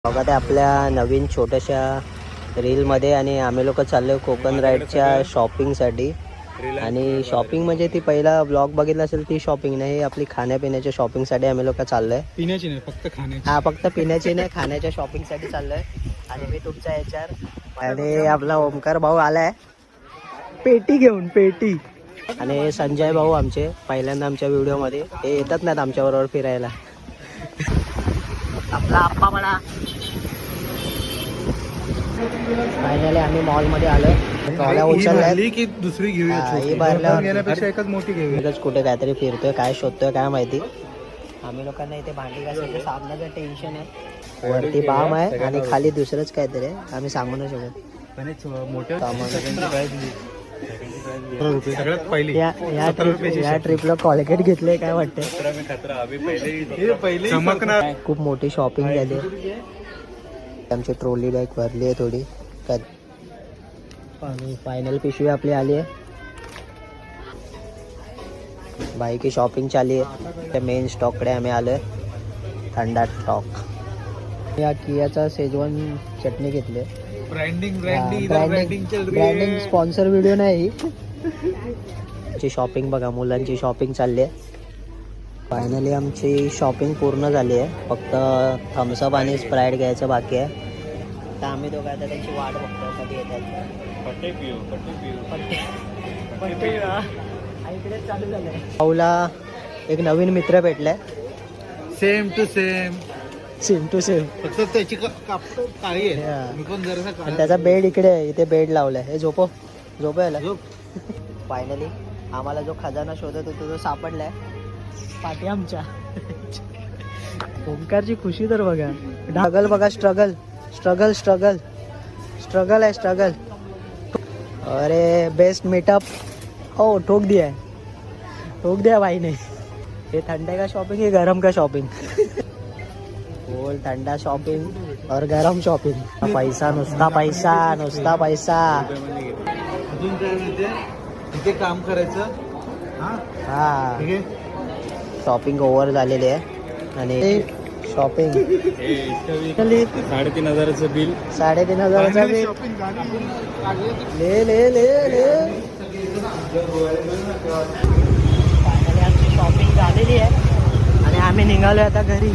बघा ते आपल्या नवीन छोट्याशा रीलमध्ये आणि आम्ही लोक चाललो कोकण राईडच्या शॉपिंगसाठी. आणि शॉपिंग म्हणजे ती पहिला ब्लॉग बघितला असेल ती शॉपिंग नाही, आपली खाण्यापिण्याच्या शॉपिंगसाठी आम्ही लोक चाललोय. पिण्याची नाही फक्त खाण्याची. हा फक्त पिण्याची नाही खाण्याच्या शॉपिंगसाठी चाललोय. आणि मी तुमचा HR आणि आपला ओमकार भाऊ आलाय पेटी घेऊन पेटी. आणि संजय भाऊ आमचे पहिल्यांदा आमच्या व्हिडिओमध्ये ते येतात नाहीत आमच्याबरोबर फिरायला. आपला आप्पा म्हणा. फायनली आम्ही मॉलमध्ये आलोय. ट्रॉल्या उचलल्या की दुसरी घेऊया. ही भरल्यावर घेण्यापेक्षा एकच मोठी घेऊया. कुठे काहीतरी फिरतोय काय शोधतोय काय माहिती. आम्ही लोकांना इथे भांडी घासायचं साबणाचं टेन्शन आहे. वरती बाम आहे आणि खाली दुसरंच काहीतरी आहे. आम्ही सांगू नाही शकत. सगळ्यात पहिली या ट्रिपला कॉलगेट घेतले काय वाटतंय. खूप मोठी शॉपिंग झाली. आमची ट्रॉली बॅग भरली आहे थोडी काय. आणि फायनल पिशवी आपली आली आहे. बाई की शॉपिंग चालली आहे. त्या मेन स्टॉककडे आम्ही आलोय. थंडा स्टॉक. या कियाचा शेजवान चटणी घेतली. ब्रँडिंग स्पॉन्सर व्हिडिओ नाही. शॉपिंग बघा मुलांची शॉपिंग चालली आहे. फायनली आमची शॉपिंग पूर्ण झाली आहे. फक्त थम्सअप आणि स्प्राईट घ्यायचं बाकी आहे. तर आम्ही दोघं आता त्यांची वाट बघतो कधी येतात. चालू झालंय. भाऊला एक नवीन मित्र भेटलाय. Same to same. फक्त त्याची काळी आहे. मी पण जरासा आणि त्याचा बेड इकडे आहे. इथे बेड लावलाय. हे झोपो याला. फायनली आम्हाला जो खजाना शोधत होतो तो सापडलाय पाठी आमच्या. ओंकारची खुशी तर बघा. ढागल बघा. स्ट्रगल आहे. अरे बेस्ट मीटअप. ओ ठोक दिया भाई ने. ये ठंडे का शॉपिंग है गरम का शॉपिंग. बोल ठंडा शॉपिंग और गरम शॉपिंग. पैसा नुसता पैसा. अजून काय माहितीये तिथे काम करायचं. हा शॉपिंग ओव्हर झालेली आहे. आणि शॉपिंग 3,500चं बिल. 3,500चं बिल. ले फायनली आमची शॉपिंग झालेली आहे आणि आम्ही निघालो आता घरी.